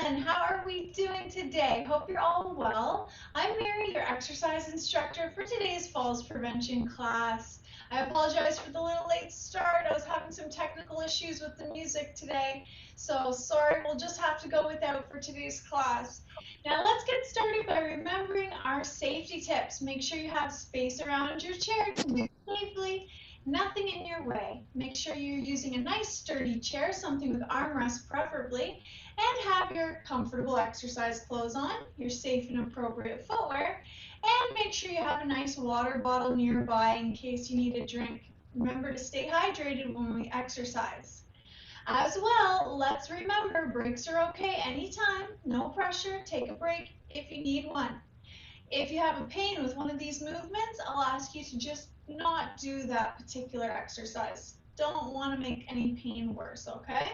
everyone. How are we doing today? Hope you're all well. I'm Mary, your exercise instructor for today's falls prevention class. I apologize for the little late start. I was having some technical issues with the music today, so sorry, we'll just have to go without for today's class. Now let's get started by remembering our safety tips. Make sure you have space around your chair to move safely. Nothing in your way. Make sure you're using a nice sturdy chair, something with armrests preferably, and have your comfortable exercise clothes on, your safe and appropriate footwear, and make sure you have a nice water bottle nearby in case you need a drink. Remember to stay hydrated when we exercise. As well, let's remember breaks are okay anytime, no pressure, take a break if you need one. If you have a pain with one of these movements, I'll ask you to just not do that particular exercise. Don't want to make any pain worse, okay?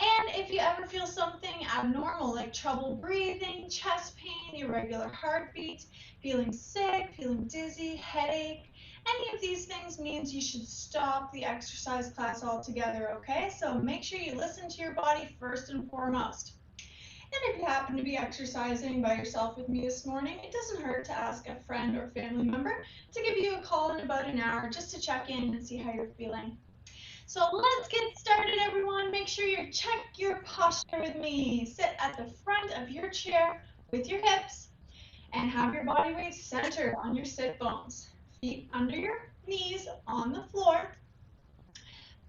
And if you ever feel something abnormal like trouble breathing, chest pain, irregular heartbeat, feeling sick, feeling dizzy, headache, any of these things means you should stop the exercise class altogether, okay? So make sure you listen to your body first and foremost. And if you happen to be exercising by yourself with me this morning, it doesn't hurt to ask a friend or family member to give you a call in about an hour just to check in and see how you're feeling. So let's get started, everyone. Make sure you check your posture with me. Sit at the front of your chair with your hips and have your body weight centered on your sit bones. Feet under your knees on the floor.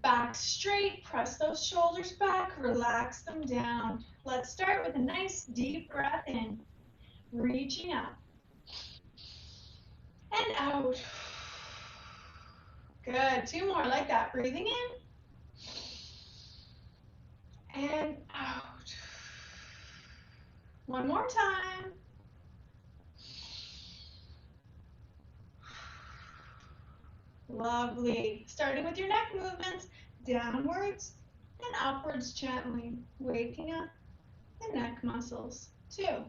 Back straight, press those shoulders back, relax them down. Let's start with a nice deep breath in, reaching up and out. Good, 2 more like that. Breathing in and out. 1 more time. Lovely. Starting with your neck movements, downwards and upwards gently, waking up the neck muscles. 2,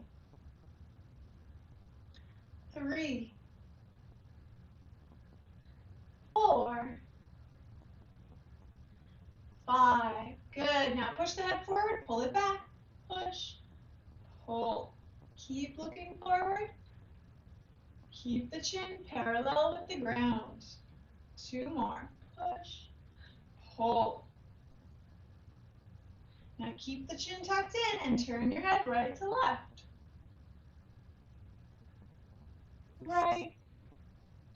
3, 4, 5. Good. Now push the head forward, pull it back. Push, pull. Keep looking forward. Keep the chin parallel with the ground. 2 more. Push, pull. Now keep the chin tucked in and turn your head right to left. Right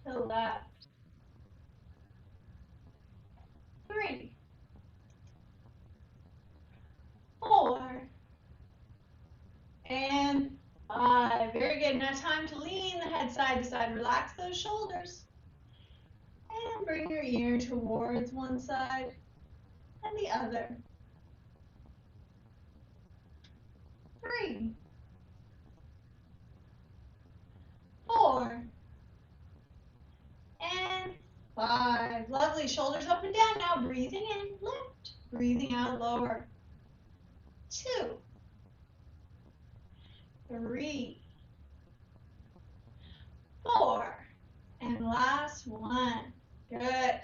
to left. 3, 4, and 5. Very good. Now time to lean the head side to side. Relax those shoulders. And bring your ear towards one side and the other. 3, 4, and 5. Lovely. Shoulders up and down. Now breathing in, lift. Breathing out, lower. 2, 3, 4, and last one. Good.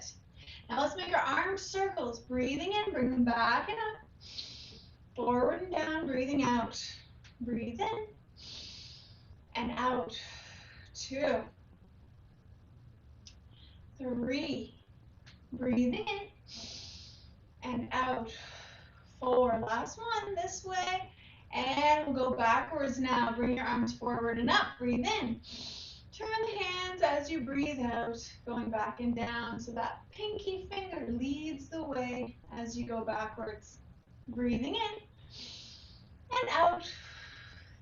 Now let's make our arms circles. Breathing in, bring them back and up. Forward and down, breathing out. Breathe in and out. 2, 3, breathing in and out. 4, last one, this way. And we'll go backwards now. Bring your arms forward and up. Breathe in. Turn the hands as you breathe out, going back and down. So that pinky finger leads the way as you go backwards. Breathing in and out.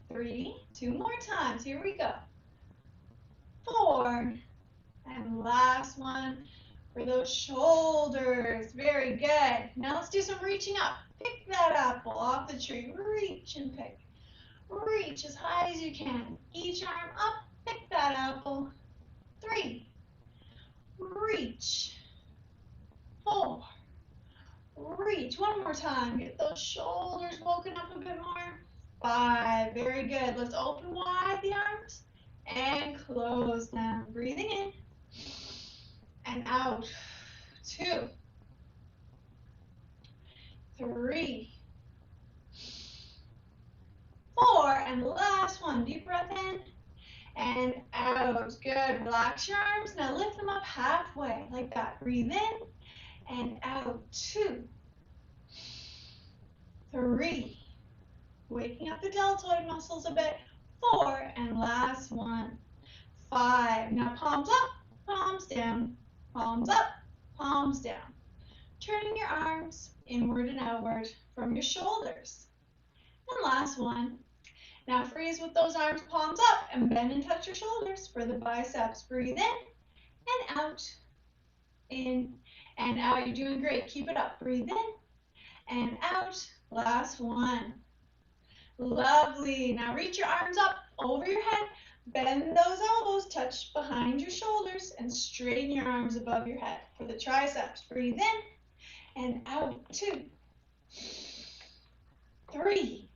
3, 2 more times. Here we go. 4, and last one for those shoulders. Very good. Now let's do some reaching up. Pick that apple off the tree. Reach and pick. Reach as high as you can. Each arm up. Pick that apple. 3, reach. 4, reach. One more time. Get those shoulders woken up a bit more. 5, very good. Let's open wide the arms and close them. Breathing in and out. 2, 3, 4, and last one. Deep breath in and out. Good. Relax your arms. Now lift them up halfway, like that. Breathe in and out. 2, 3. Waking up the deltoid muscles a bit. 4, and last one. 5. Now palms up, palms down, palms up, palms down. Turning your arms inward and outward from your shoulders. And last one. Now freeze with those arms, palms up, and bend and touch your shoulders for the biceps. Breathe in and out. In and out. You're doing great. Keep it up. Breathe in and out. Last one. Lovely. Now reach your arms up over your head. Bend those elbows, touch behind your shoulders, and straighten your arms above your head for the triceps. Breathe in and out. 2, 3.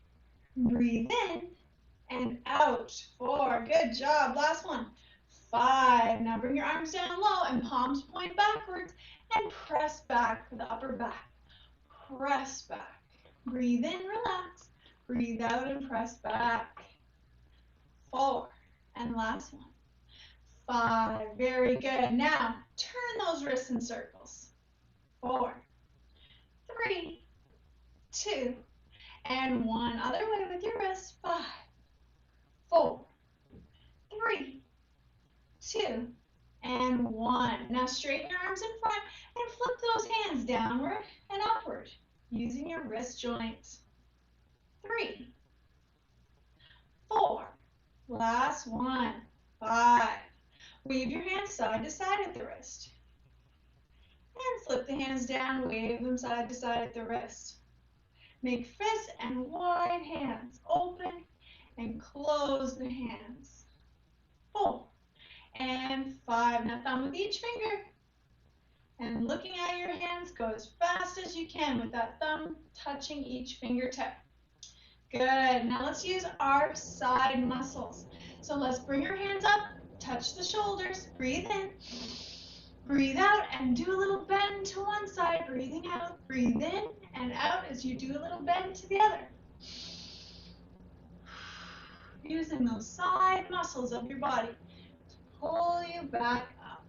Breathe in and out. 4. Good job. Last one. 5. Now bring your arms down low and palms point backwards and press back for the upper back. Press back. Breathe in, relax. Breathe out and press back. 4. And last one. 5. Very good. Now turn those wrists in circles. 4, 3, 2, and 1. Other way with your wrists. 5, 4, 3, 2, and 1. Now straighten your arms in front and flip those hands downward and upward using your wrist joints. 3, 4. Last one. 5. Wave your hands side to side at the wrist. And flip the hands down, wave them side to side at the wrist. Make fists and wide hands open and close the hands. 4 and 5. Now thumb with each finger. And looking at your hands, go as fast as you can with that thumb touching each fingertip. Good. Now let's use our side muscles. So let's bring our hands up, touch the shoulders, breathe in, breathe out, and do a little bend to one side, breathing out, breathe in and out as you do a little bend to the other. Using those side muscles of your body to pull you back up.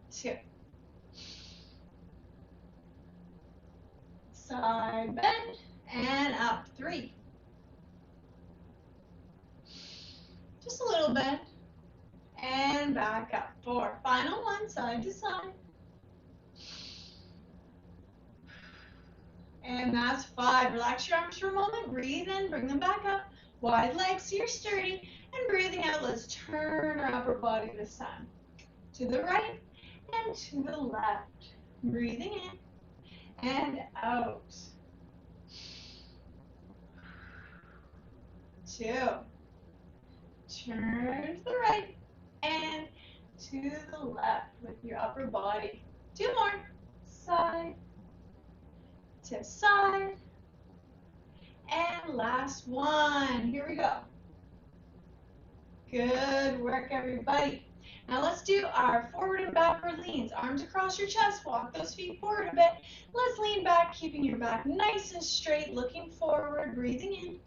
2. Side bend and up. 3. Just a little bend and back up. 4. Final one, side to side. And that's 5. Relax your arms for a moment. Breathe in, bring them back up. Wide legs so you're sturdy. And breathing out, let's turn our upper body this time. To the right and to the left. Breathing in and out. 2. Turn to the right and to the left with your upper body. 2 more. Side to side. And last one. Here we go. Good work, everybody. Now let's do our forward and backward leans. Arms across your chest. Walk those feet forward a bit. Let's lean back, keeping your back nice and straight, looking forward, breathing in.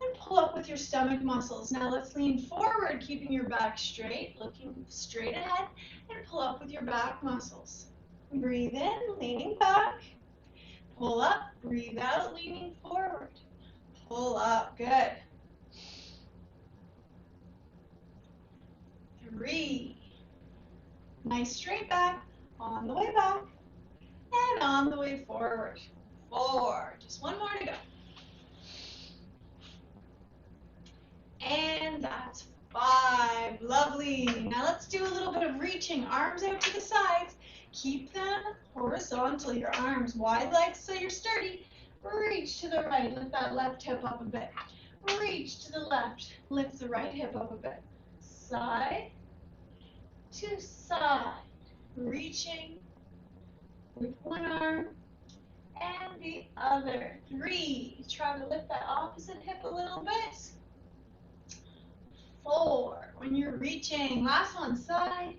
And pull up with your stomach muscles. Now let's lean forward, keeping your back straight, looking straight ahead, and pull up with your back muscles. Breathe in, leaning back. Pull up, breathe out, leaning forward. Pull up, good. 3. Nice straight back, on the way back, and on the way forward. 4. Just one more to go. And that's 5. Lovely. Now let's do a little bit of reaching. Arms out to the sides. Keep them horizontal. Your arms wide legs so you're sturdy. Reach to the right. Lift that left hip up a bit. Reach to the left. Lift the right hip up a bit. Side to side. Reaching with one arm and the other. 3. Try to lift that opposite hip a little bit. 4. When you're reaching, last one, side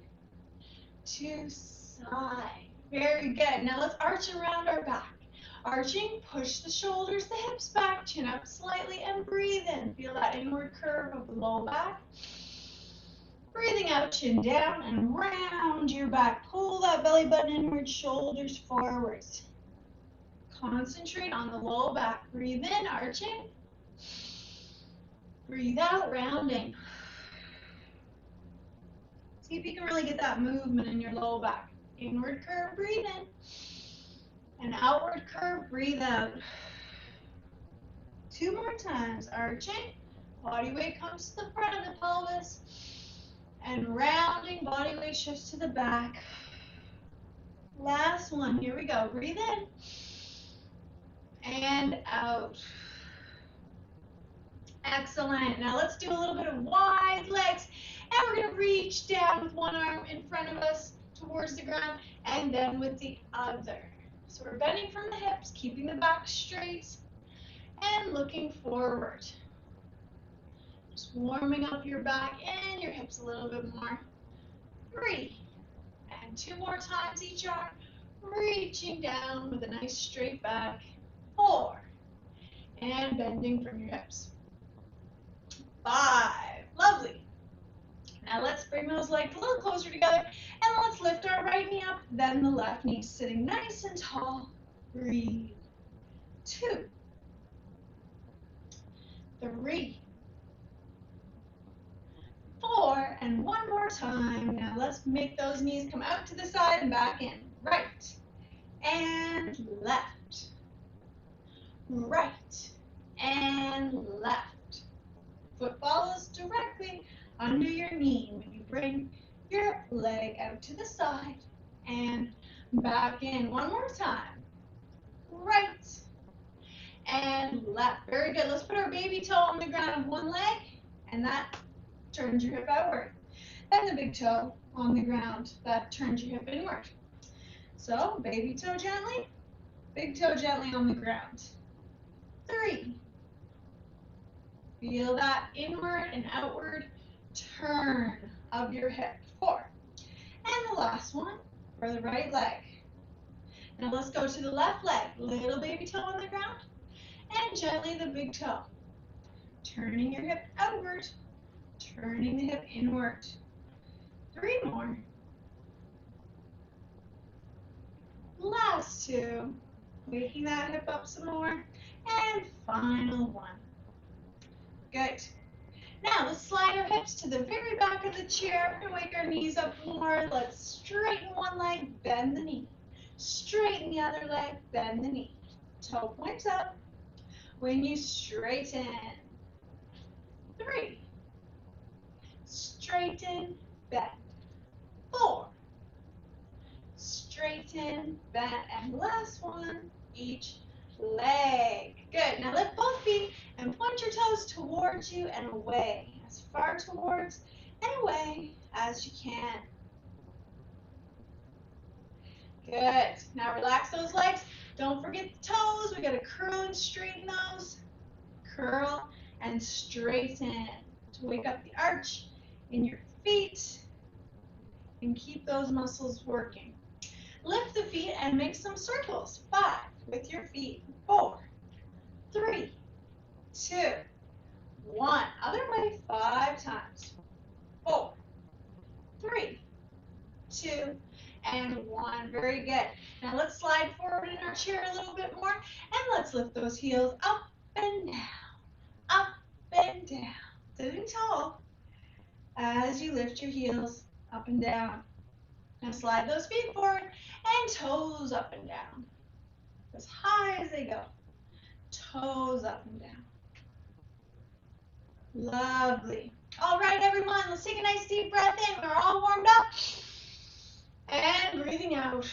to side. Very good. Now let's arch around our back. Arching, push the shoulders, the hips back, chin up slightly, and breathe in. Feel that inward curve of the low back. Breathing out, chin down, and round your back. Pull that belly button inward, shoulders forwards. Concentrate on the low back. Breathe in, arching. Breathe out, rounding. See if you can really get that movement in your low back. Inward curve, breathe in. And outward curve, breathe out. 2 more times, arching. Body weight comes to the front of the pelvis. And rounding, body weight shifts to the back. Last one, here we go. Breathe in. And out. Excellent. Now let's do a little bit of wide legs. And we're going to reach down with one arm in front of us towards the ground, and then with the other. So we're bending from the hips, keeping the back straight, and looking forward. Just warming up your back and your hips a little bit more. 3. And 2 more times each arm. Reaching down with a nice straight back. 4. And bending from your hips. 5. Lovely. Now let's bring those legs a little closer together, and let's lift our right knee up, then the left knee, sitting nice and tall. Breathe. 2. 3. 4, and one more time. Now let's make those knees come out to the side and back in. Right and left. Right and left. Foot follows directly under your knee when you bring your leg out to the side and back in. One more time. Right and left. Very good. Let's put our baby toe on the ground of one leg, and that turns your hip outward. And the big toe on the ground, that turns your hip inward. So, baby toe gently, big toe gently on the ground. 3. Feel that inward and outward turn of your hip. 4. And the last one for the right leg. Now let's go to the left leg. Little baby toe on the ground, and gently the big toe. Turning your hip outward, turning the hip inward. 3 more. Last 2. Waking that hip up some more. And final 1. Good. Now let's slide our hips to the very back of the chair and wake our knees up more. Let's straighten one leg, bend the knee. Straighten the other leg, bend the knee. Toe points up. When you straighten. 3. Straighten, bend. 4. Straighten, bend, and last one, each leg. Good. Now lift both feet and point your toes towards you and away, as far towards and away as you can. Good. Now relax those legs. Don't forget the toes. We got to curl and straighten those. Curl and straighten to wake up the arch in your feet and keep those muscles working. Lift the feet and make some circles. 5 with your feet. 4, 3, 2, 1. Other way, 5 times. 4, 3, 2, and 1. Very good. Now let's slide forward in our chair a little bit more, and let's lift those heels up and down, up and down. Sitting tall as you lift your heels up and down. Now slide those feet forward and toes up and down. As high as they go. Toes up and down. Lovely. All right, everyone, let's take a nice deep breath in. We're all warmed up. And breathing out.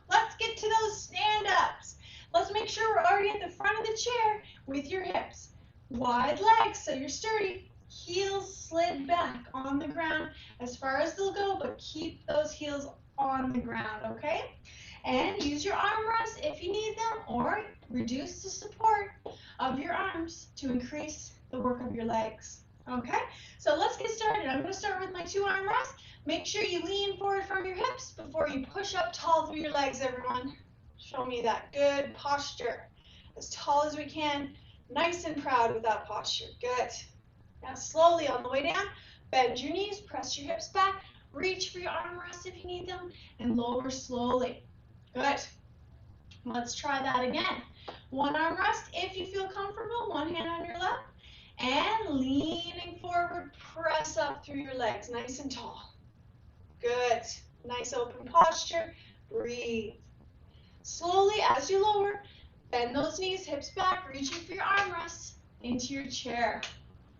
Let's get to those stand-ups. Let's make sure we're already at the front of the chair with your hips. Wide legs so you're sturdy. Heels slid back on the ground as far as they'll go, but keep those heels on the ground, okay? And use your arm rests if you need them, or reduce the support of your arms to increase the work of your legs, okay? So let's get started. I'm going to start with my 2 arm rests. Make sure you lean forward from your hips before you push up tall through your legs, everyone. Show me that good posture. As tall as we can, nice and proud with that posture. Good. Now slowly on the way down, bend your knees, press your hips back, reach for your arm rests if you need them, and lower slowly. Good. Let's try that again. One arm rest if you feel comfortable, one hand on your lap, and leaning forward, press up through your legs, nice and tall. Good. Nice open posture. Breathe. Slowly, as you lower, bend those knees, hips back, reaching for your armrests into your chair.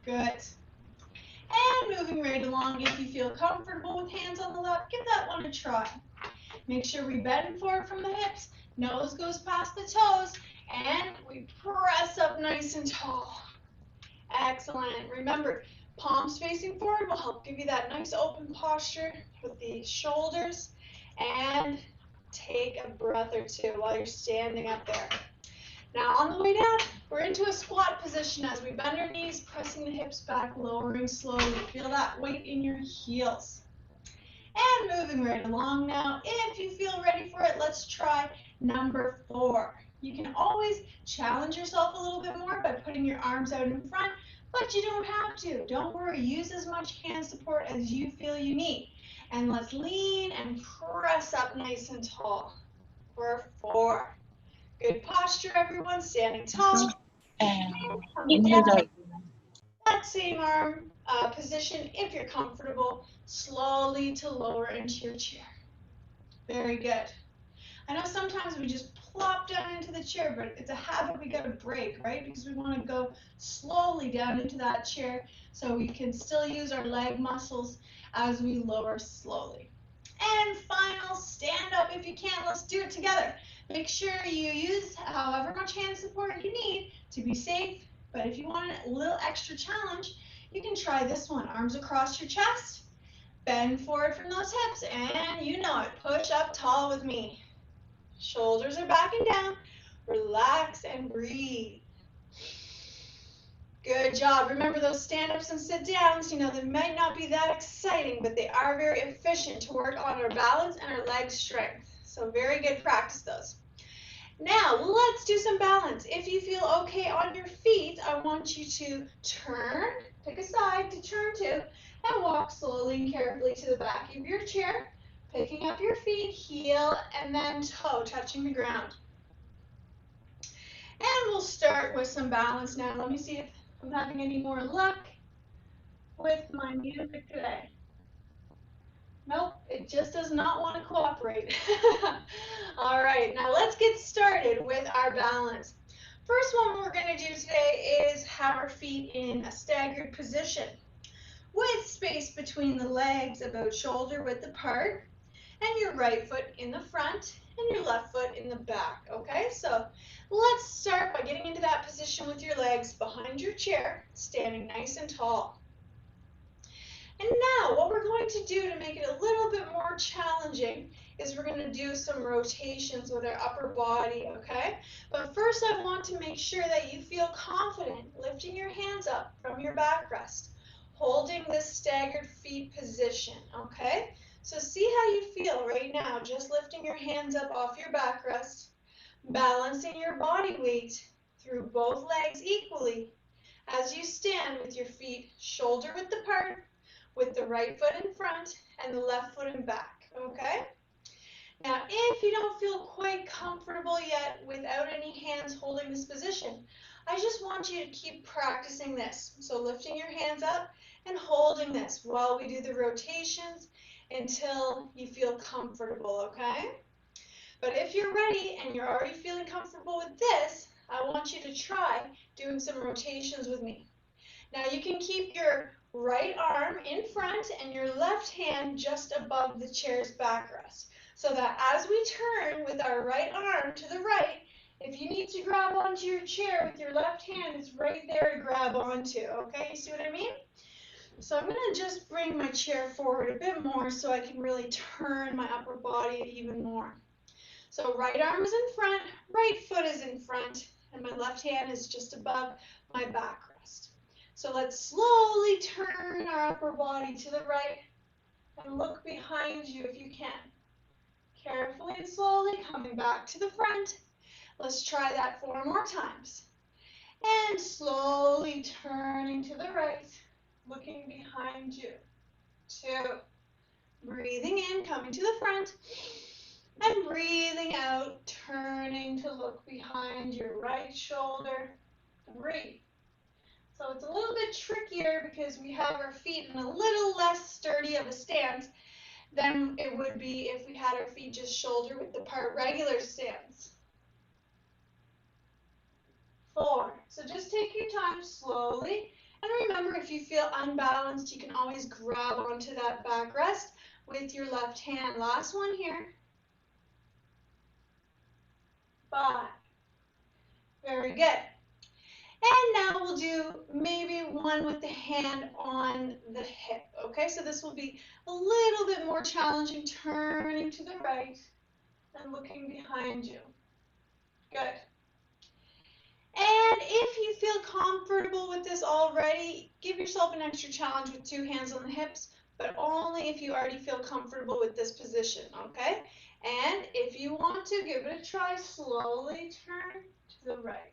Good. And moving right along, if you feel comfortable with hands on the lap, give that one a try. Make sure we bend forward from the hips, nose goes past the toes, and we press up nice and tall. Excellent. Remember, palms facing forward will help give you that nice open posture with the shoulders, and take a breath or two while you're standing up there. Now on the way down, we're into a squat position as we bend our knees, pressing the hips back, lowering slowly. Feel that weight in your heels. And moving right along now. If you feel ready for it, let's try number 4. You can always challenge yourself a little bit more by putting your arms out in front, but you don't have to. Don't worry. Use as much hand support as you feel you need. And let's lean and press up nice and tall for 4. Good posture, everyone. Standing tall. Coming down. That same arm position, if you're comfortable, slowly to lower into your chair. Very good. I know sometimes we just plop down into the chair, but it's a habit we got to break, right? Because we want to go slowly down into that chair so we can still use our leg muscles as we lower slowly. And final, stand up if you can. Let's do it together. Make sure you use however much hand support you need to be safe. But if you want a little extra challenge, you can try this one. Arms across your chest, bend forward from those hips, and you know it, push up tall with me. Shoulders are back and down. Relax and breathe. Good job. Remember those stand-ups and sit-downs, you know, they might not be that exciting, but they are very efficient to work on our balance and our leg strength. So very good, practice those. Now, let's do some balance. If you feel okay on your feet, I want you to turn, pick a side to turn to, and walk slowly and carefully to the back of your chair, picking up your feet, heel, and then toe touching the ground. And we'll start with some balance now. Let me see if I'm having any more luck with my music today. Nope, it just does not want to cooperate. All right, now let's get started with our balance. First one we're going to do today is have our feet in a staggered position with space between the legs about shoulder width apart, and your right foot in the front and your left foot in the back, okay? So let's start by getting into that position with your legs behind your chair, standing nice and tall. And now what we're going to do to make it a little bit more challenging is we're going to do some rotations with our upper body, okay? But first I want to make sure that you feel confident lifting your hands up from your backrest, holding this staggered feet position, okay? So see how you feel right now, just lifting your hands up off your backrest, balancing your body weight through both legs equally as you stand with your feet shoulder width apart, with the right foot in front and the left foot in back, okay? Now, if you don't feel quite comfortable yet without any hands holding this position, I just want you to keep practicing this. So lifting your hands up and holding this while we do the rotations until you feel comfortable, okay? But if you're ready and you're already feeling comfortable with this, I want you to try doing some rotations with me. Now you can keep your right arm in front and your left hand just above the chair's backrest, so that as we turn with our right arm to the right, if you need to grab onto your chair with your left hand, it's right there to grab onto, okay? You see what I mean? So I'm going to just bring my chair forward a bit more so I can really turn my upper body even more. So right arm is in front, right foot is in front, and my left hand is just above my backrest. So let's slowly turn our upper body to the right and look behind you if you can. Carefully and slowly coming back to the front. Let's try that 4 more times. And slowly turning to the right, looking behind you. 2. Breathing in, coming to the front. And breathing out, turning to look behind your right shoulder. 3. So it's a little bit trickier because we have our feet in a little less sturdy of a stance than it would be if we had our feet just shoulder width apart, regular stance. 4. So just take your time slowly. And remember, if you feel unbalanced, you can always grab onto that backrest with your left hand. Last one here. 5. Very good. And now we'll do maybe one with the hand on the hip. Okay, so this will be a little bit more challenging, turning to the right and looking behind you. Good. And if you feel comfortable with this already, give yourself an extra challenge with 2 hands on the hips, but only if you already feel comfortable with this position, okay? And if you want to, give it a try. Slowly turn to the right.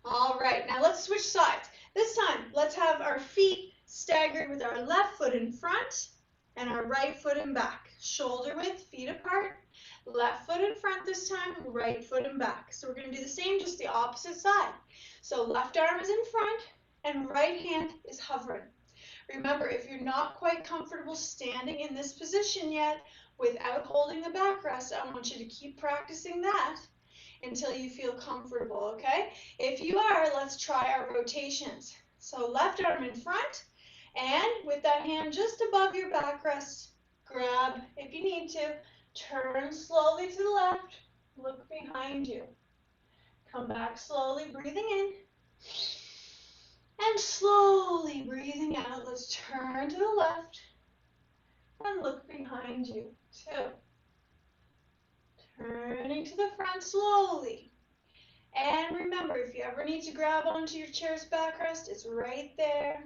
All right, now let's switch sides. This time, let's have our feet staggered with our left foot in front and our right foot in back. Shoulder width, feet apart. Left foot in front this time, right foot in back. So we're going to do the same, just the opposite side. So left arm is in front and right hand is hovering. Remember, if you're not quite comfortable standing in this position yet without holding the backrest, I want you to keep practicing that until you feel comfortable, okay? If you are, let's try our rotations. So left arm in front, and with that hand just above your backrest, grab if you need to. Turn slowly to the left, look behind you. Come back slowly, breathing in. And slowly breathing out, let's turn to the left and look behind you. 2. Turning to the front slowly. And remember, if you ever need to grab onto your chair's backrest, it's right there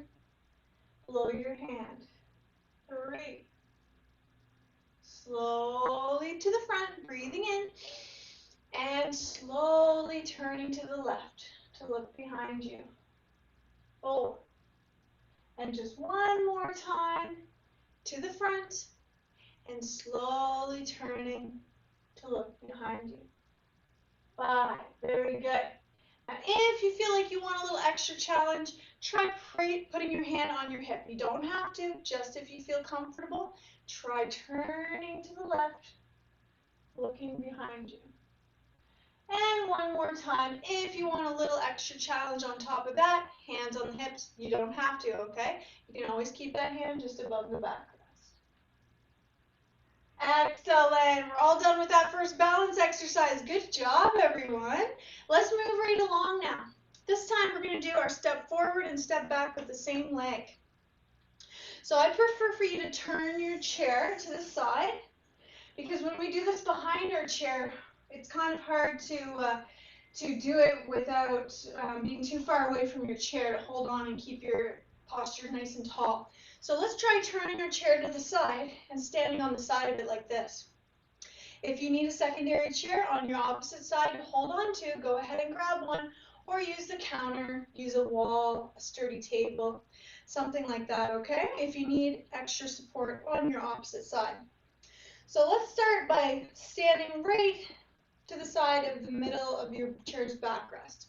below your hand. 3. Slowly to the front, breathing in, and slowly turning to the left to look behind you. 4. And just one more time to the front, and slowly turning to look behind you. 5. Very good. Now, if you feel like you want a little extra challenge, try putting your hand on your hip. You don't have to, just if you feel comfortable. Try turning to the left, looking behind you. And one more time, if you want a little extra challenge on top of that, hands on the hips. You don't have to, okay? You can always keep that hand just above the backrest. Excellent. We're all done with that first balance exercise. Good job, everyone. Let's move right along now. This time we're going to do our step forward and step back with the same leg. So I prefer for you to turn your chair to the side, because when we do this behind our chair, it's kind of hard to do it without being too far away from your chair to hold on and keep your posture nice and tall. So let's try turning our chair to the side and standing on the side of it like this. If you need a secondary chair on your opposite side to hold on to, go ahead and grab one, or use the counter, use a wall, a sturdy table, something like that, okay? If you need extra support on your opposite side. So let's start by standing right to the side of the middle of your chair's backrest.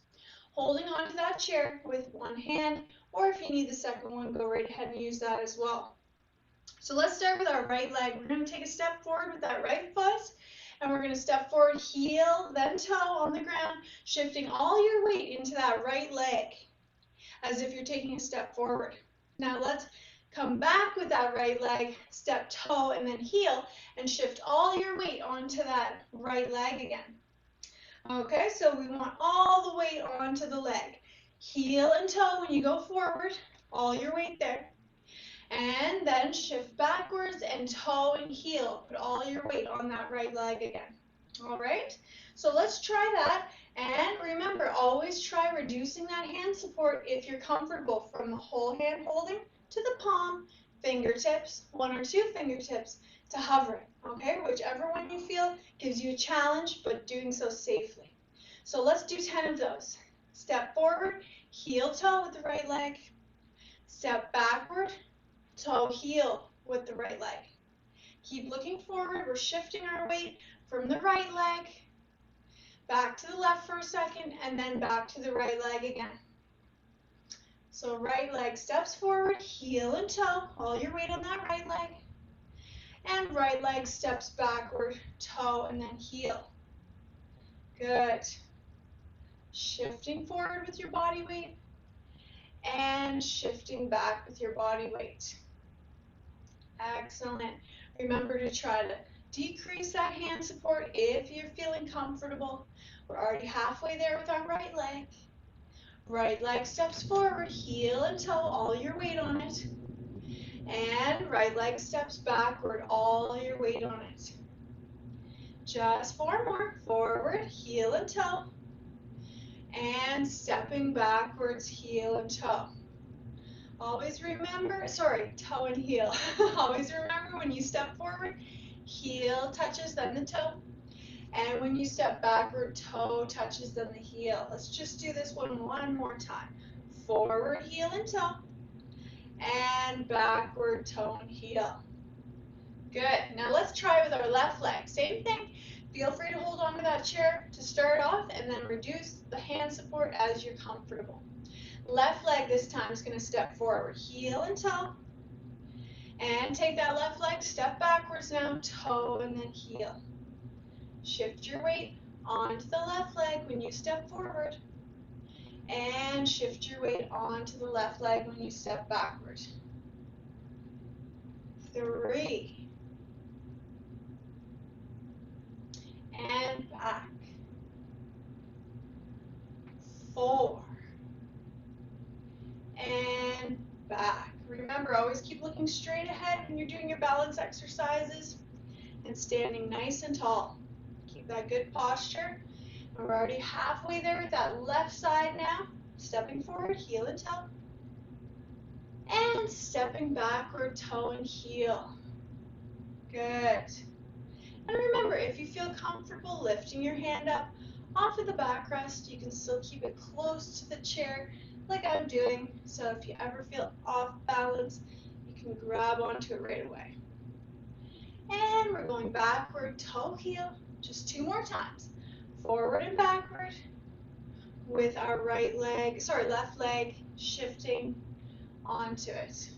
Holding onto that chair with one hand, or if you need the second one, go right ahead and use that as well. So let's start with our right leg. We're going to take a step forward with that right foot, and we're going to step forward, heel, then toe on the ground, shifting all your weight into that right leg, as if you're taking a step forward. Now let's come back with that right leg, step toe, and then heel, and shift all your weight onto that right leg again. Okay, so we want all the weight onto the leg. Heel and toe when you go forward, all your weight there. And then shift backwards and toe and heel. Put all your weight on that right leg again. All right, so let's try that. And remember, always try reducing that hand support if you're comfortable, from the whole hand holding to the palm, fingertips, 1 or 2 fingertips, to hovering, okay? Whichever one you feel gives you a challenge, but doing so safely. So let's do 10 of those. Step forward, heel toe with the right leg. Step backward, toe heel with the right leg. Keep looking forward. We're shifting our weight from the right leg back to the left for a second, and then back to the right leg again. So right leg steps forward, heel and toe, all your weight on that right leg. And right leg steps backward, toe, and then heel. Good. Shifting forward with your body weight and shifting back with your body weight. Excellent. Remember to try to decrease that hand support if you're feeling comfortable. We're already halfway there with our right leg. Right leg steps forward, heel and toe, all your weight on it. And right leg steps backward, all your weight on it. Just 4 more. Forward, heel and toe. And stepping backwards, heel and toe. Always remember, toe and heel. Always remember when you step forward, heel touches, then the toe. And when you step backward, toe touches, then the heel. Let's just do this one more time. Forward, heel and toe. And backward, toe and heel. Good. Now let's try with our left leg. Same thing. Feel free to hold on to that chair to start off and then reduce the hand support as you're comfortable. Left leg this time is going to step forward, heel and toe. And take that left leg, step backwards now, toe and then heel. Shift your weight onto the left leg when you step forward. And shift your weight onto the left leg when you step backward. 3. And back. 4. And back. Remember, always keep looking straight ahead when you're doing your balance exercises and standing nice and tall. Keep that good posture. And we're already halfway there with that left side now. Stepping forward, heel and toe. And stepping backward, toe and heel. Good. And remember, if you feel comfortable lifting your hand up off of the backrest, you can still keep it close to the chair like I'm doing. So if you ever feel off balance, you can grab onto it right away. And we're going backward, toe, heel, just 2 more times. Forward and backward with our left leg shifting onto it.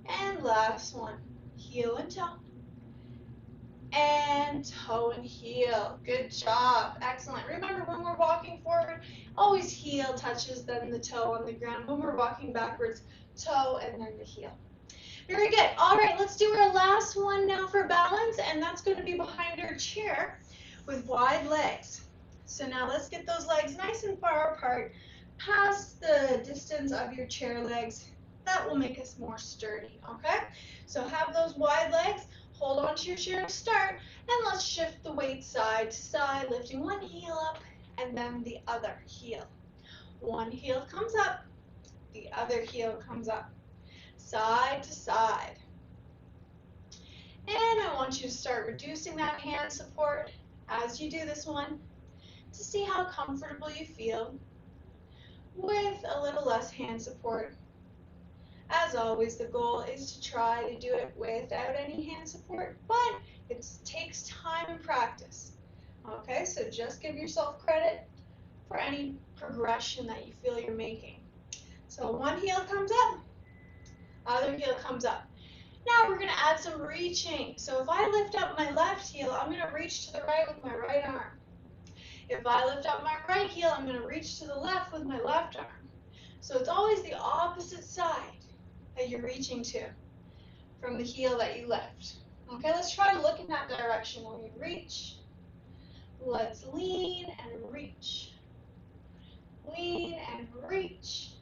And last one, heel and toe. And toe and heel. Good job. Excellent. Remember, when we're walking forward, always heel touches, then the toe on the ground. When we're walking backwards, toe and then the heel. Very good. All right, let's do our last one now for balance, and that's going to be behind our chair with wide legs. So now let's get those legs nice and far apart, past the distance of your chair legs. That will make us more sturdy, okay? So have those wide legs. Hold on to your chair to start, and let's shift the weight side to side, lifting one heel up and then the other heel. One heel comes up, the other heel comes up, side to side. And I want you to start reducing that hand support as you do this one to see how comfortable you feel with a little less hand support. As always, the goal is to try to do it without any hand support, but it takes time and practice. Okay, so just give yourself credit for any progression that you feel you're making. So one heel comes up, other heel comes up. Now we're going to add some reaching. So if I lift up my left heel, I'm going to reach to the right with my right arm. If I lift up my right heel, I'm going to reach to the left with my left arm. So it's always the opposite side that you're reaching to from the heel that you lift. Okay, let's try to look in that direction when we reach. Let's lean and reach. Lean and reach.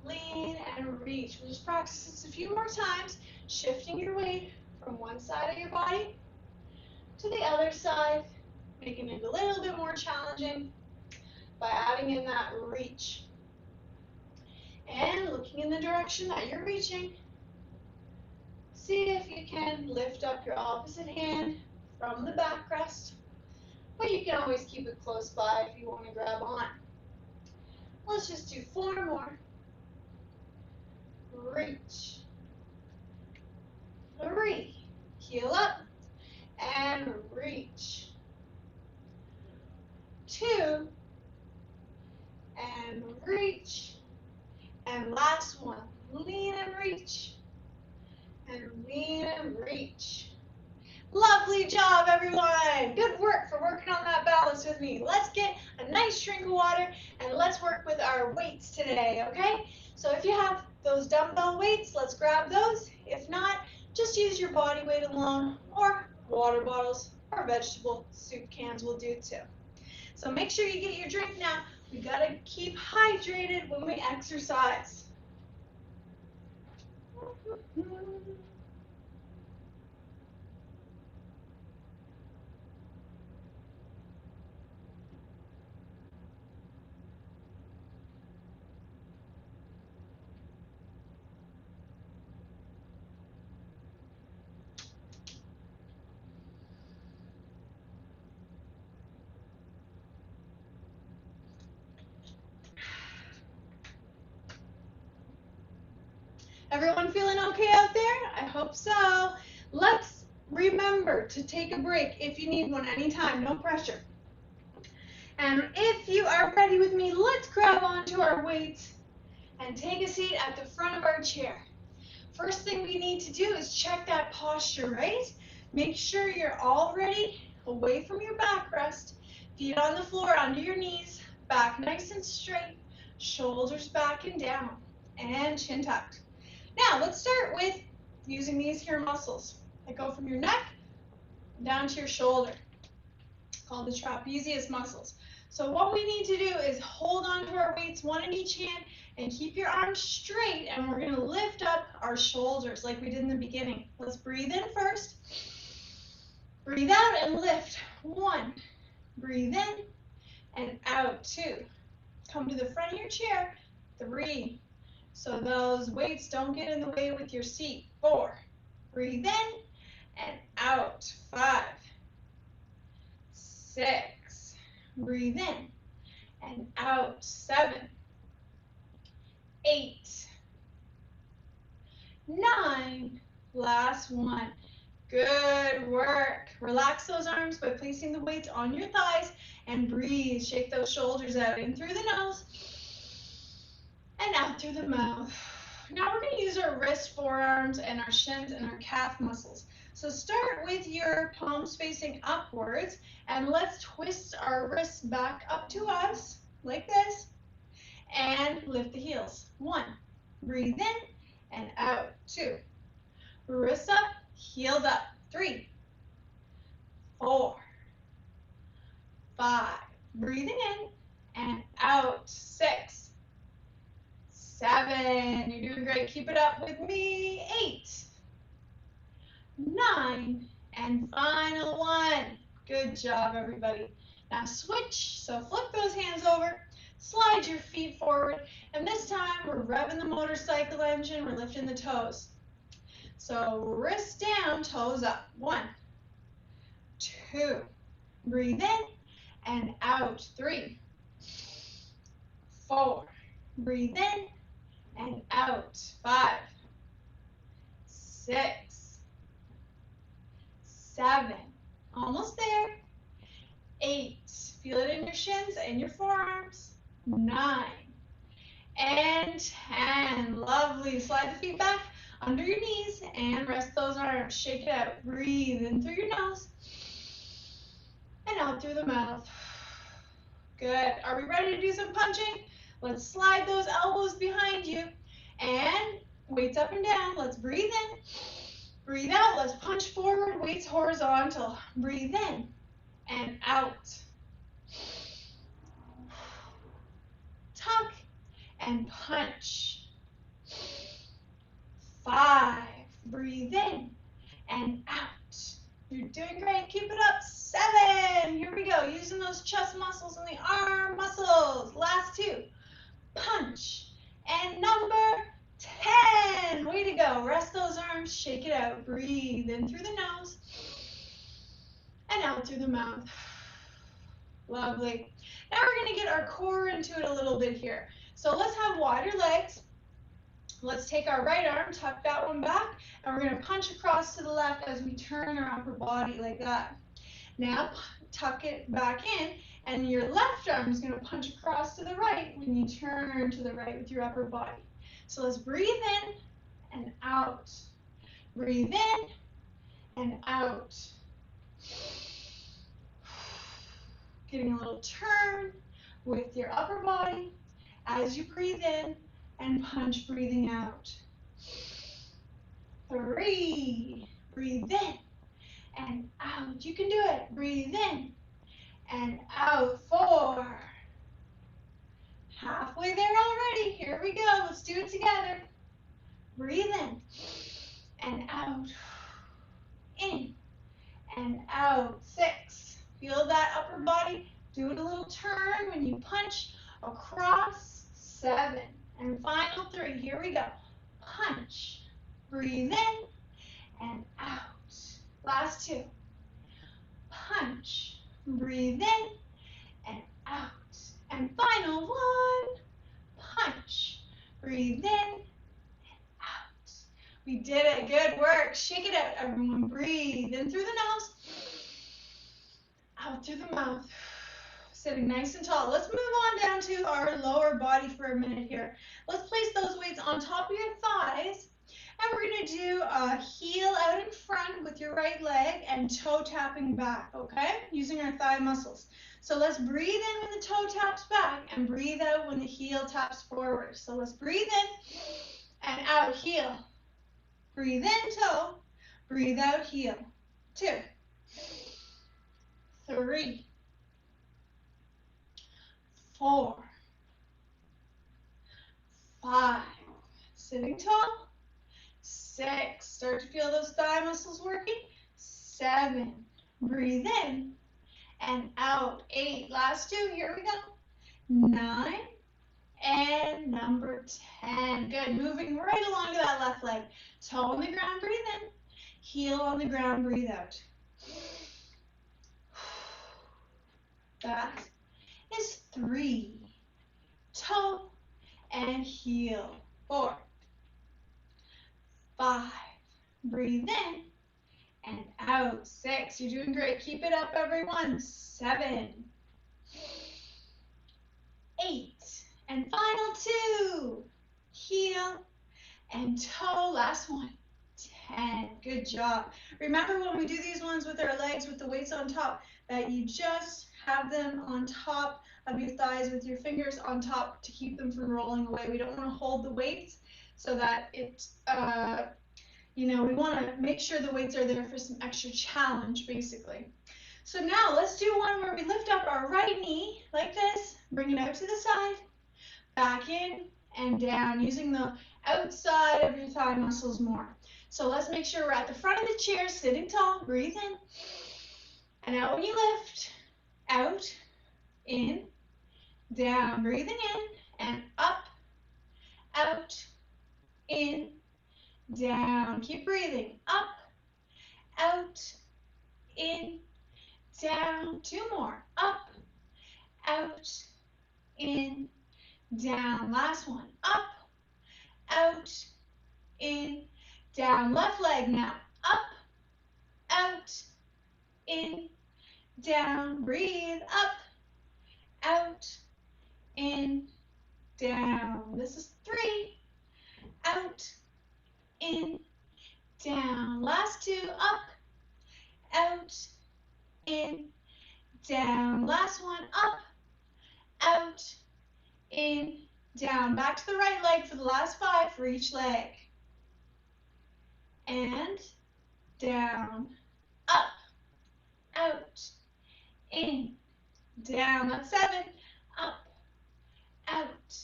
Lean and reach. We'll just practice this a few more times, shifting your weight from one side of your body to the other side, making it a little bit more challenging by adding in that reach. And looking in the direction that you're reaching. See if you can lift up your opposite hand from the backrest, but you can always keep it close by if you want to grab on. Let's just do 4 more. Reach. 3. Heel up and reach. 2 and reach. And last one, lean and reach. And lean and reach. Lovely job, everyone. Good work for working on that balance with me. Let's get a nice drink of water and let's work with our weights today, okay? So if you have those dumbbell weights, let's grab those. If not, just use your body weight alone, or water bottles or vegetable soup cans will do too. So make sure you get your drink now. We gotta keep hydrated when we exercise. Everyone feeling okay out there? I hope so. Let's remember to take a break if you need one anytime, no pressure. And if you are ready with me, let's grab onto our weights and take a seat at the front of our chair. First thing we need to do is check that posture, right? Make sure you're already away from your backrest, feet on the floor under your knees, back nice and straight, shoulders back and down, and chin tucked. Now, let's start with using these here muscles that go from your neck down to your shoulder, called the trapezius muscles. So what we need to do is hold on to our weights, one in each hand, and keep your arms straight, and we're going to lift up our shoulders like we did in the beginning. Let's breathe in first. Breathe out and lift. 1. Breathe in and out. 2. Come to the front of your chair. 3. So those weights don't get in the way with your seat. 4. Breathe in and out. 5. 6. Breathe in and out. 7. 8. 9. Last one. Good work. Relax those arms by placing the weights on your thighs and breathe. Shake those shoulders out in through the nose and out through the mouth. Now we're going to use our wrists, forearms, and our shins and our calf muscles. So start with your palms facing upwards, and let's twist our wrists back up to us like this and lift the heels. 1. Breathe in and out. 2. Wrists up, heels up. 3. 4. 5. Breathing in and out. 6. 7. You're doing great. Keep it up with me. 8. 9. And final 1. Good job, everybody. Now switch. So flip those hands over. Slide your feet forward. And this time we're revving the motorcycle engine. We're lifting the toes. So wrists down, toes up. 1. 2. Breathe in and out. 3. 4. Breathe in and out. 5. 6. 7. Almost there. 8. Feel it in your shins and your forearms. 9. And 10. Lovely. Slide the feet back under your knees and rest those arms. Shake it out. Breathe in through your nose and out through the mouth. Good. Are we ready to do some punching? Let's slide those elbows behind you and weights up and down. Let's breathe in. Breathe out. Let's punch forward. Weights horizontal. Breathe in and out. Tuck and punch. 5. Breathe in and out. You're doing great. Keep it up. 7. Here we go. Using those chest muscles and the arm muscles. Last 2. Punch. And number 10. Way to go. Rest those arms, shake it out. Breathe in through the nose and out through the mouth. Lovely. Now we're going to get our core into it a little bit here. So let's have wider legs. Let's take our right arm, tuck that one back, and we're going to punch across to the left as we turn our upper body like that. Now tuck it back in, and your left arm is going to punch across to the right when you turn to the right with your upper body. So let's breathe in and out. Breathe in and out. Getting a little turn with your upper body as you breathe in and punch, breathing out. 3. Breathe in and out. You can do it. Breathe in and out. 4. Halfway there already. Here we go. Let's do it together. Breathe in and out. In and out. 6. Feel that upper body. Do it a little turn when you punch across. 7. And final 3. Here we go. Punch. Breathe in and out. Last 2. Punch. Breathe in and out. And final 1. Punch. Breathe in and out. We did it. Good work. Shake it out, everyone. Breathe in through the nose. Out through the mouth. Sitting nice and tall. Let's move on down to our lower body for a minute here. Let's place those weights on top of your thighs. And we're going to do a heel out in front with your right leg and toe tapping back, okay? Using our thigh muscles. So let's breathe in when the toe taps back and breathe out when the heel taps forward. So let's breathe in and out, heel. Breathe in, toe. Breathe out, heel. 2. 3. 4. 5. Sitting tall. 6. Start to feel those thigh muscles working. 7. Breathe in and out. 8. Last 2. Here we go. 9. And number 10. Good. Moving right along to that left leg. Toe on the ground. Breathe in. Heel on the ground. Breathe out. That is 3. Toe and heel. 4. 5. Breathe in and out. 6. You're doing great. Keep it up, everyone. 7. 8. And final 2. Heel and toe. Last one. 10. Good job. Remember when we do these ones with our legs with the weights on top, that you just have them on top of your thighs with your fingers on top to keep them from rolling away. We don't want to hold the weights so that it, we want to make sure the weights are there for some extra challenge, basically. So now let's do one where we lift up our right knee like this, bring it out to the side, back in and down, using the outside of your thigh muscles more. So let's make sure we're at the front of the chair, sitting tall. Breathe in and out when you lift. Out, in, down. Breathing in and up, out, in, down. Keep breathing. Up, out, in, down. 2 more. Up, out, in, down. Last one. Up, out, in, down. Left leg now. Up, out, in, down. Breathe. Up, out, in, down. This is 3. Out, in, down. Last 2. Up, out, in, down. Last one. Up, out, in, down. Back to the right leg for the last 5 for each leg. And down, up, out, in, down. That's 7. Up, out,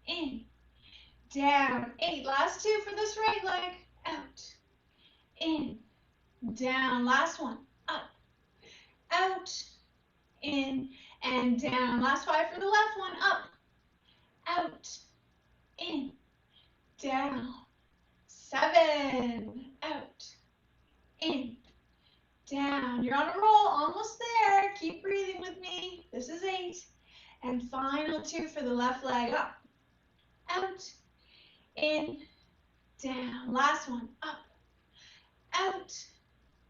in, down. 8. Last 2 for this right leg. Out, in, down. Last one. Up, out, in, and down. Last 5 for the left one. Up, out, in, down, 7, out, in, down. You're on a roll, almost there. Keep breathing with me. This is 8. And final 2 for the left leg, up, out, in, down. Last one, up, out,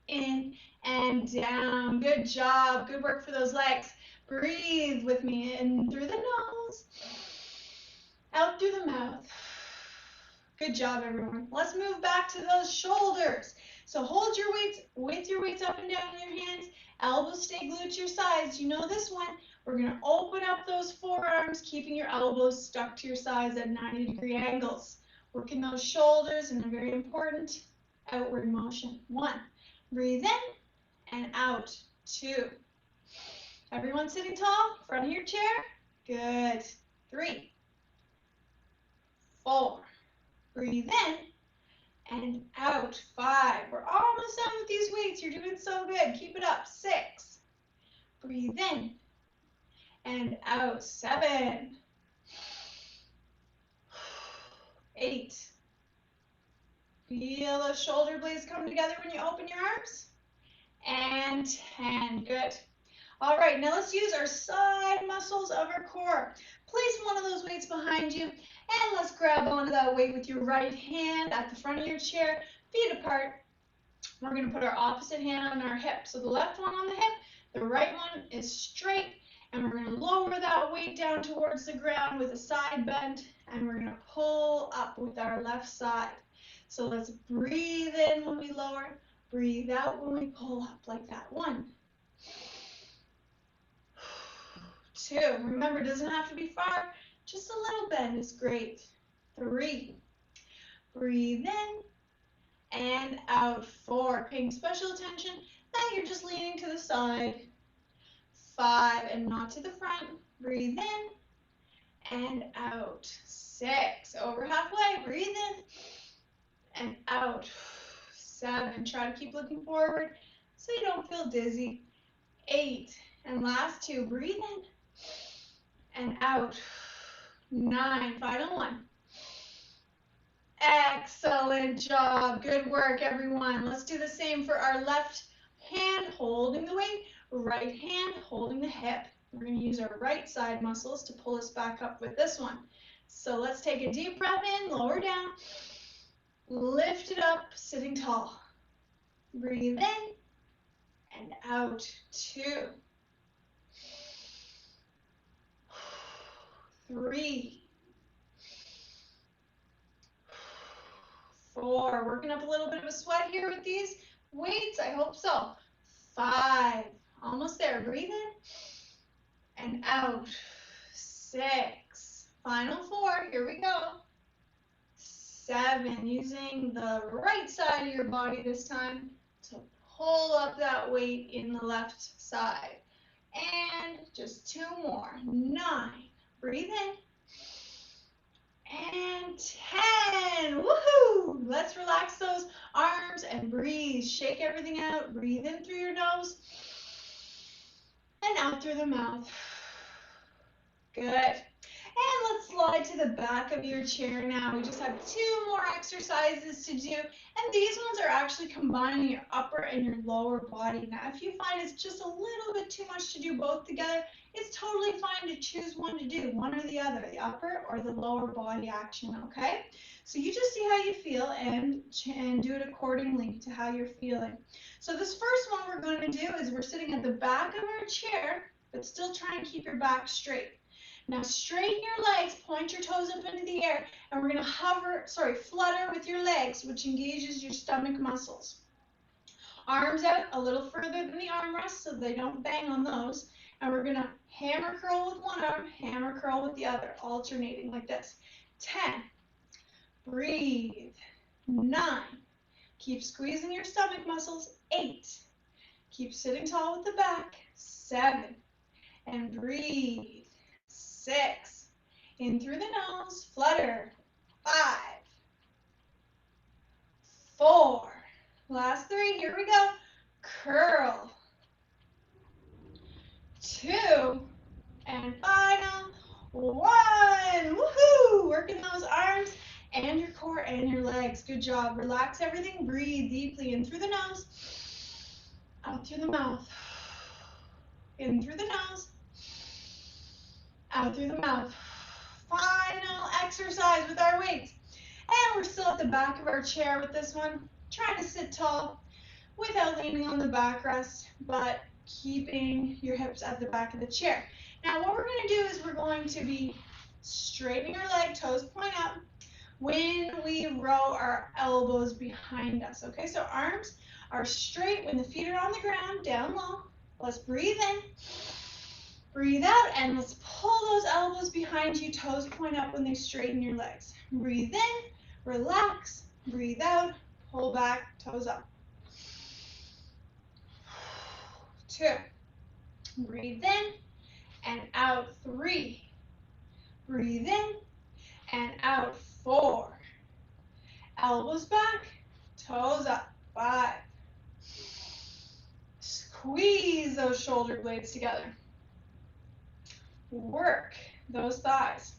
in, and down. Good job. Good work for those legs. Breathe with me in through the nose, out through the mouth. Good job, everyone. Let's move back to those shoulders. So hold your weights, with your weights up and down in your hands. Elbows stay glued to your sides. You know this one. We're going to open up those forearms, keeping your elbows stuck to your sides at 90-degree angles. Working those shoulders in a very important outward motion. 1. Breathe in and out. 2. Everyone sitting tall, front of your chair. Good. 3. 4. Breathe in and out. 5. We're almost done with these weights. You're doing so good. Keep it up. 6. Breathe in and out. 7. 8. Feel those shoulder blades come together when you open your arms. And 10. Good. All right, now let's use our side muscles of our core. Place one of those weights behind you, and let's grab onto that weight with your right hand at the front of your chair, feet apart. We're going to put our opposite hand on our hip. So the left one on the hip, the right one is straight, and we're going to lower that weight down towards the ground with a side bend, and we're going to pull up with our left side. So let's breathe in when we lower, breathe out when we pull up like that. 1. 2. Remember, it doesn't have to be far. Just a little bend is great. 3. Breathe in and out. 4. Paying special attention that you're just leaning to the side. 5. And not to the front. Breathe in and out. 6. Over halfway. Breathe in and out. 7. Try to keep looking forward so you don't feel dizzy. 8. And last 2. Breathe in and out. 9. Final 1. Excellent job. Good work, everyone. Let's do the same for our left hand holding the weight, right hand holding the hip. We're going to use our right side muscles to pull us back up with this one. So let's take a deep breath in, lower down, lift it up, sitting tall. Breathe in and out. 2. 3. 4. Working up a little bit of a sweat here with these weights. I hope so. 5. Almost there. Breathe in and out. 6. Final 4. Here we go. 7. Using the right side of your body this time to pull up that weight in the left side. And just 2 more. 9. Breathe in. And 10. Woohoo! Let's relax those arms and breathe. Shake everything out. Breathe in through your nose and out through the mouth. Good. And let's slide to the back of your chair now. We just have 2 more exercises to do. And these ones are actually combining your upper and your lower body. Now, if you find it's just a little bit too much to do both together, it's totally fine to choose one to do, one or the other, the upper or the lower body action, okay? So you just see how you feel and do it accordingly to how you're feeling. So this first one we're going to do is we're sitting at the back of our chair, but still trying to keep your back straight. Now straighten your legs, point your toes up into the air, and we're going to flutter with your legs, which engages your stomach muscles. Arms out a little further than the arm rest so they don't bang on those. And we're going to hammer curl with one arm, hammer curl with the other, alternating like this. 10. Breathe. 9. Keep squeezing your stomach muscles. 8. Keep sitting tall with the back. 7. And breathe. 6. In through the nose, flutter. 5. 4. Last 3. Here we go. Curl. 2. And final 1. Woohoo! Working those arms and your core and your legs. Good job. Relax everything. Breathe deeply in through the nose, out through the mouth. In through the nose, out through the mouth. Final exercise with our weights. And we're still at the back of our chair with this one. Trying to sit tall without leaning on the backrest, but keeping your hips at the back of the chair. Now what we're going to do is we're going to be straightening our leg, toes point up, when we row our elbows behind us. Okay, so arms are straight when the feet are on the ground, down low. Let's breathe in, breathe out, and let's pull those elbows behind you, toes point up when they straighten your legs. Breathe in, relax, breathe out, pull back, toes up. 2, breathe in and out. 3, breathe in and out. 4, elbows back, toes up. 5, squeeze those shoulder blades together. Work those thighs.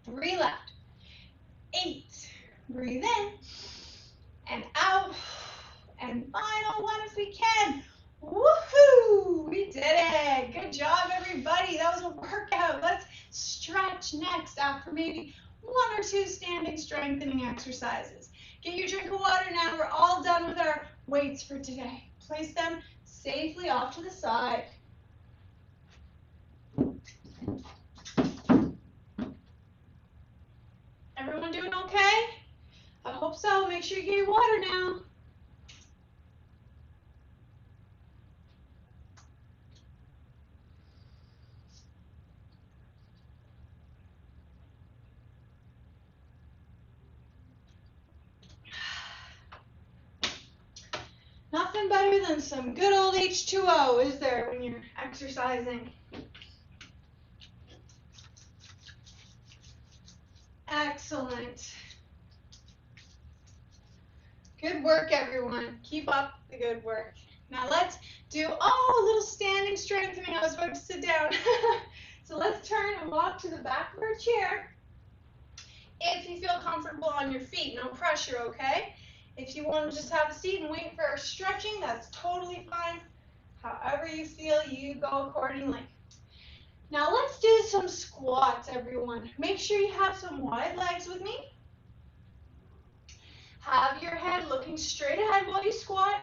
3 left. 8, breathe in and out. And final one if we can. Woohoo! We did it. Good job, everybody. That was a workout. Let's stretch next after maybe 1 or 2 standing strengthening exercises. Get your drink of water now. We're all done with our weights for today. Place them safely off to the side. Everyone doing okay? I hope so. Make sure you get your water now. Nothing better than some good old H2O, is there, when you're exercising? Excellent. Good work, everyone. Keep up the good work. Now let's do, a little standing strengthening. I was about to sit down. So let's turn and walk to the back of our chair. If you feel comfortable on your feet, no pressure, okay? If you want to just have a seat and wait for our stretching, that's totally fine. However you feel, you go accordingly. Now let's do some squats, everyone. Make sure you have some wide legs with me. Have your head looking straight ahead while you squat.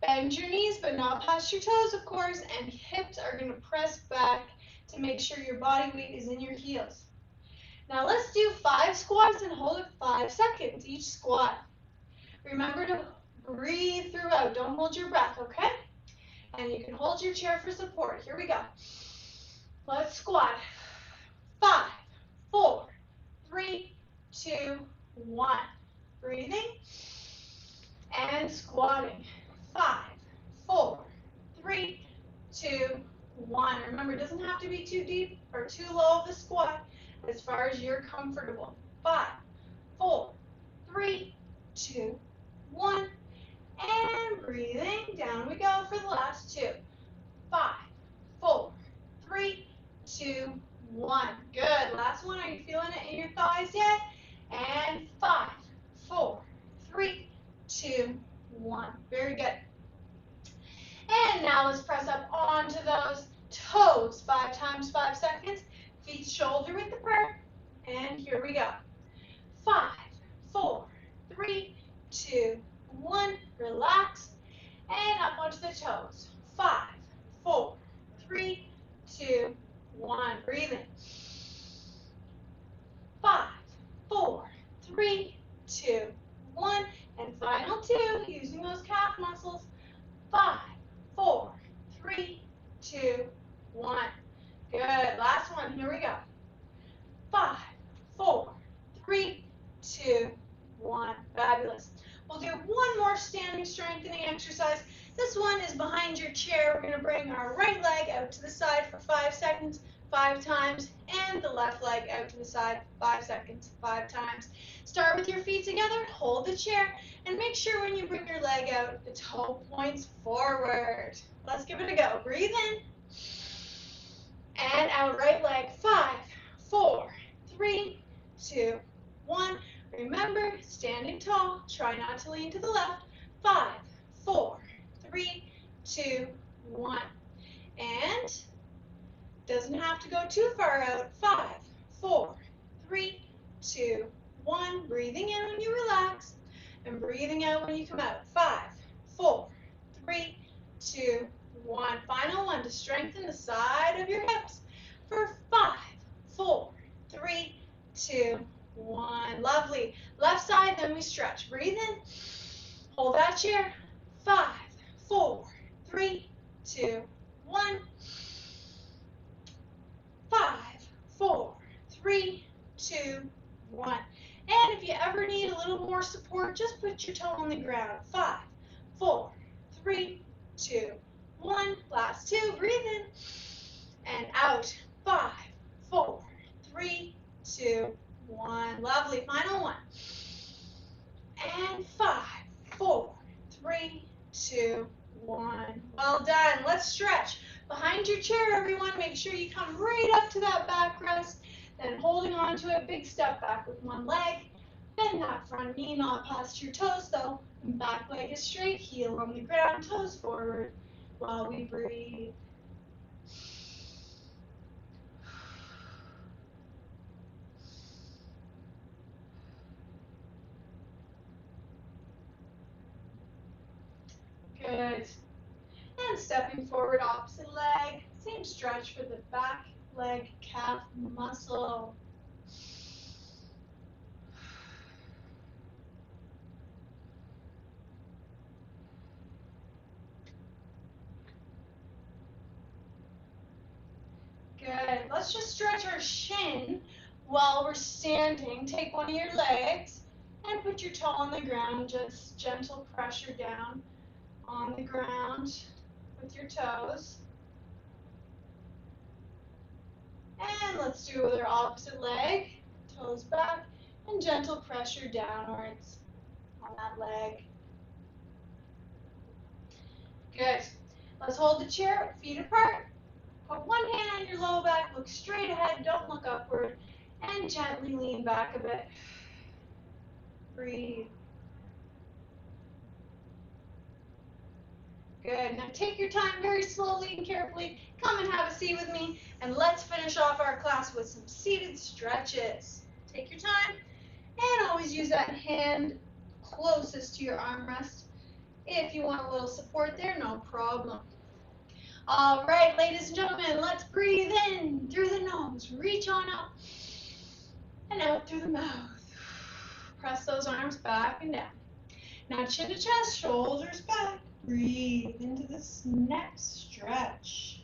Bend your knees, but not past your toes, of course, and hips are going to press back to make sure your body weight is in your heels. Now let's do 5 squats and hold it 5 seconds each squat. Remember to breathe throughout. Don't hold your breath, okay? And you can hold your chair for support. Here we go. Let's squat. 5, 4, 3, 2, 1. Breathing and squatting. 5, 4, 3, 2, 1. Remember, it doesn't have to be too deep or too low of a squat as far as you're comfortable. 5, 4, 3, 2, 1. And breathing. Down we go for the last 2. 5, 4, 3, 2, 1. Good. Last one. Are you feeling it in your thighs yet? And 5, 4, 3, 2, 1. Very good. And now let's press up onto those toes. 5 times 5 seconds. Feet shoulder width apart. And here we go. 5, 4, 3, 2, 1. Relax. And up onto the toes. 5, 4, 3, 2, 1. Breathing. 5, 4, 3, 2, 1. And final 2, using those calf muscles. 5, 4, 3, 2, 1. Good. Last one. Here we go. 5, 4, 3, 2, 1. Fabulous. We'll do one more standing strengthening exercise. This one is behind your chair. We're going to bring our right leg out to the side for 5 seconds, 5 times, and the left leg out to the side, 5 seconds, 5 times. Start with your feet together, hold the chair, and make sure when you bring your leg out, the toe points forward. Let's give it a go. Breathe in, and out right leg. 5, 4, 3, 2, Try not to lean to the left. 5, 4, 3, 2, 1. And doesn't have to go too far out. 5, 4, 3, 2, 1. Breathing in when you relax and breathing out when you come out. 5, 4, 3, 2, 1. Final one to strengthen the side of your hips for 5, 4, 3, 2, 1. Lovely. Left side, then we stretch. Breathe in. Hold that chair. 5, 4, 3, 2, 1. 5, 4, 3, 2, 1. And if you ever need a little more support, just put your toe on the ground. 5, 4, 3, 2, 1. Last two. Breathe in and out. 5, 4, 3, 2, 1. Lovely. Final one. And 5, 4, 3, 2, 1. Well done. Let's stretch. Behind your chair, everyone. Make sure you come right up to that backrest. Then holding on to it, big step back with one leg. Bend that front knee, not past your toes though. And back leg is straight, heel on the ground, toes forward while we breathe. Good. And stepping forward, opposite leg. Same stretch for the back leg calf muscle. Good. Let's just stretch our shin while we're standing. Take one of your legs and put your toe on the ground. Just gentle pressure down on the ground with your toes. And let's do it with our opposite leg. Toes back and gentle pressure downwards on that leg. Good. Let's hold the chair, feet apart. Put one hand on your low back, look straight ahead, don't look upward, and gently lean back a bit. Breathe. Good. Now take your time very slowly and carefully. Come and have a seat with me, and let's finish off our class with some seated stretches. Take your time, and always use that hand closest to your armrest. If you want a little support there, no problem. All right, ladies and gentlemen, let's breathe in through the nose. Reach on up and out through the mouth. Press those arms back and down. Now chin to chest, shoulders back. Breathe into this next stretch.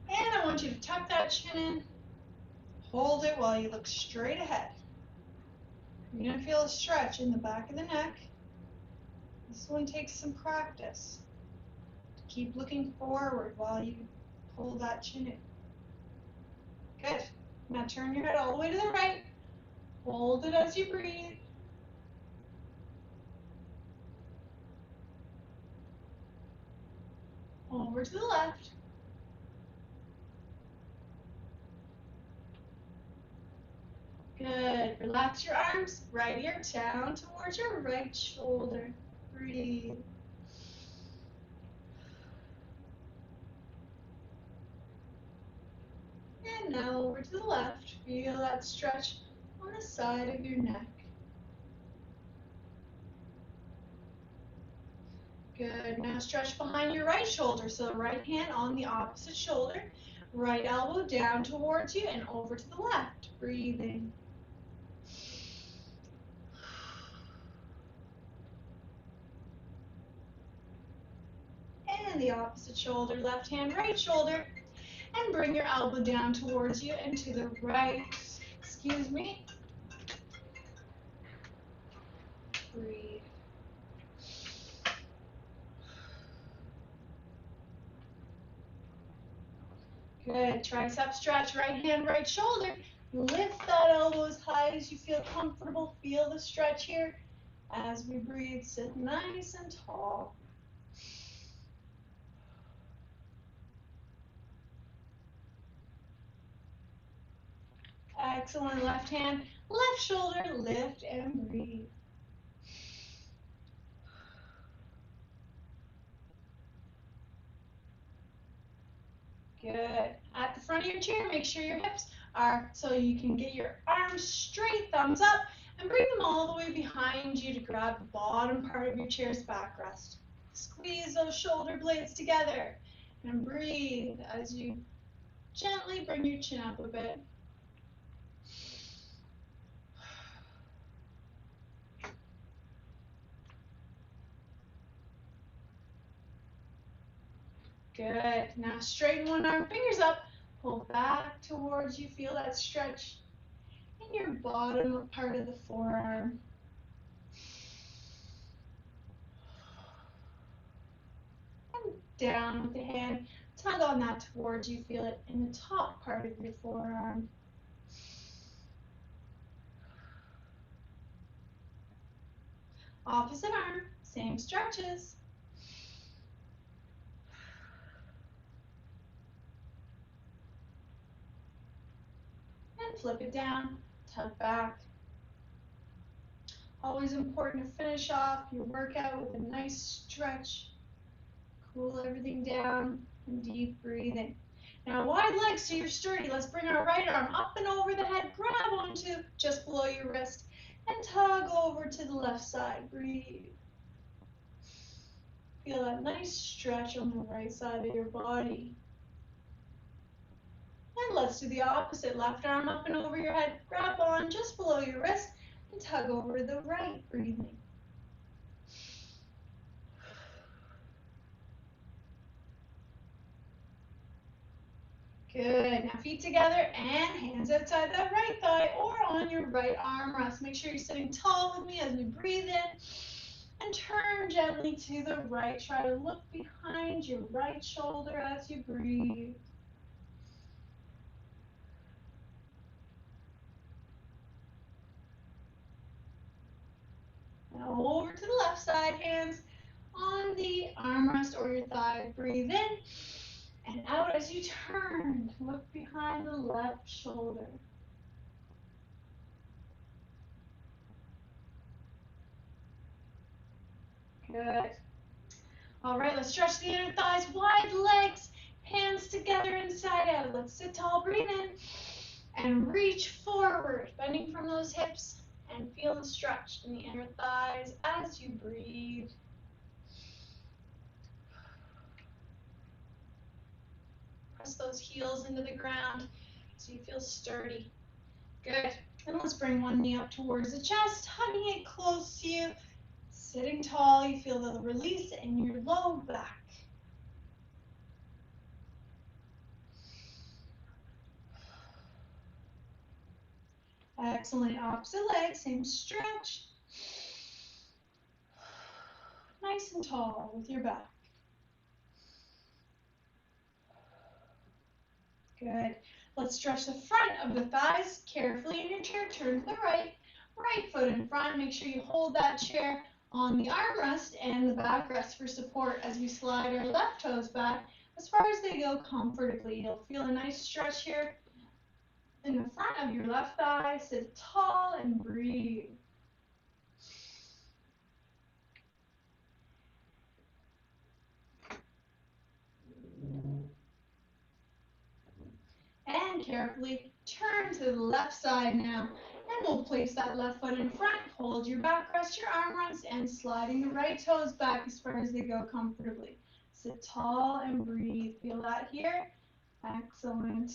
And I want you to tuck that chin in. Hold it while you look straight ahead. You're going to feel a stretch in the back of the neck. This one takes some practice. Keep looking forward while you pull that chin in. Good. Now turn your head all the way to the right. Hold it as you breathe. Over to the left. Good. Relax your arms. Right ear down towards your right shoulder. Breathe. And now over to the left. Feel that stretch on the side of your neck. Good. Now stretch behind your right shoulder. So right hand on the opposite shoulder. Right elbow down towards you and over to the left. Breathing. And the opposite shoulder, left hand, right shoulder. And bring your elbow down towards you and to the right. Excuse me. Breathe. Good. Tricep stretch, right hand, right shoulder. Lift that elbow as high as you feel comfortable. Feel the stretch here. As we breathe, sit nice and tall. Excellent. Left hand, left shoulder, lift and breathe. Good. At the front of your chair, make sure your hips are so you can get your arms straight, thumbs up, and bring them all the way behind you to grab the bottom part of your chair's backrest. Squeeze those shoulder blades together and breathe as you gently bring your chin up a bit. Good. Now straighten one arm, fingers up, pull back towards you. Feel that stretch in your bottom part of the forearm. And down with the hand, tug on that towards you. Feel it in the top part of your forearm. Opposite arm, same stretches. And flip it down, tug back. Always important to finish off your workout with a nice stretch. Cool everything down and deep breathing. Now wide legs so you're sturdy. Let's bring our right arm up and over the head. Grab onto just below your wrist and tug over to the left side. Breathe. Feel that nice stretch on the right side of your body. And let's do the opposite. Left arm up and over your head. Grab on just below your wrist and tug over to the right. Breathing. Good. Now feet together and hands outside that right thigh or on your right arm rest. Make sure you're sitting tall with me as we breathe in and turn gently to the right. Try to look behind your right shoulder as you breathe. Now over to the left side, hands on the armrest or your thigh. Breathe in and out as you turn. Look behind the left shoulder. Good. All right, let's stretch the inner thighs, wide legs, hands together inside out. Let's sit tall, breathe in, and reach forward, bending from those hips, and feel the stretch in the inner thighs as you breathe. Press those heels into the ground so you feel sturdy. Good. And let's bring one knee up towards the chest, hugging it close to you. Sitting tall, you feel the release in your low back. Excellent. Opposite leg, same stretch. Nice and tall with your back. Good. Let's stretch the front of the thighs carefully in your chair. Turn to the right. Right foot in front. Make sure you hold that chair on the armrest and the backrest for support as we slide our left toes back as far as they go comfortably. You'll feel a nice stretch here in the front of your left thigh. Sit tall and breathe. And carefully turn to the left side now. And we'll place that left foot in front. Hold your back, rest your arm rest, and sliding the right toes back as far as they go comfortably. Sit tall and breathe. Feel that here? Excellent.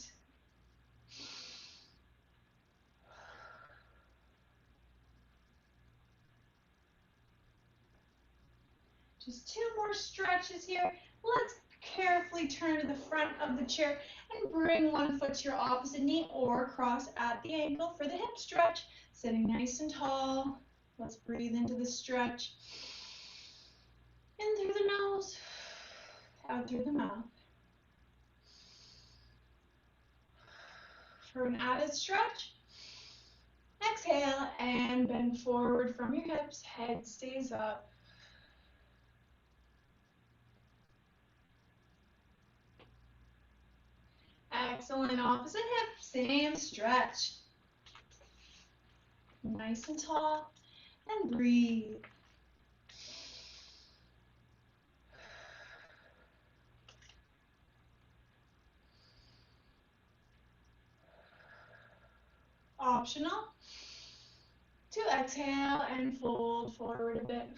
Just two more stretches here. Let's carefully turn to the front of the chair and bring one foot to your opposite knee or cross at the ankle for the hip stretch. Sitting nice and tall. Let's breathe into the stretch. In through the nose, out through the mouth. For an added stretch, exhale and bend forward from your hips. Head stays up. Excellent. Opposite hip, same stretch. Nice and tall. And breathe. Optional to exhale and fold forward a bit.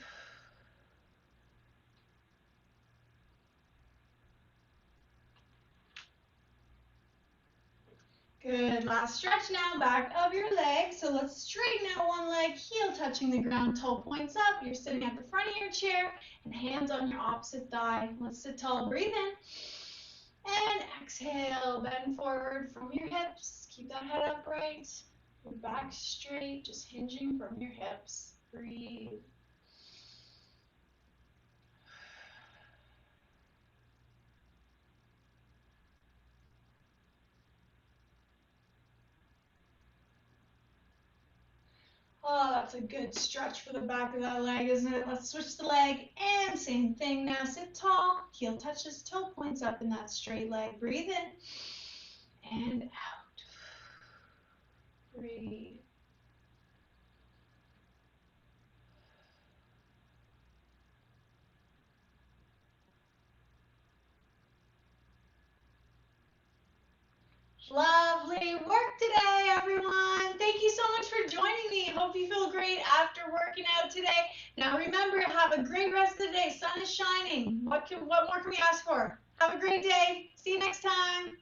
Good, last stretch now, back of your leg. So let's straighten out one leg, heel touching the ground, toe points up. You're sitting at the front of your chair and hands on your opposite thigh. Let's sit tall, breathe in. And exhale, bend forward from your hips. Keep that head upright, your back straight, just hinging from your hips. Breathe. Oh, that's a good stretch for the back of that leg, isn't it? Let's switch the leg and same thing now. Sit tall, heel touches, toe points up in that straight leg. Breathe in and out. Breathe. Lovely work today, everyone. Thank you so much for joining me. Hope you feel great after working out today. Now remember, have a great rest of the day. Sun is shining. What more can we ask for? Have a great day. See you next time.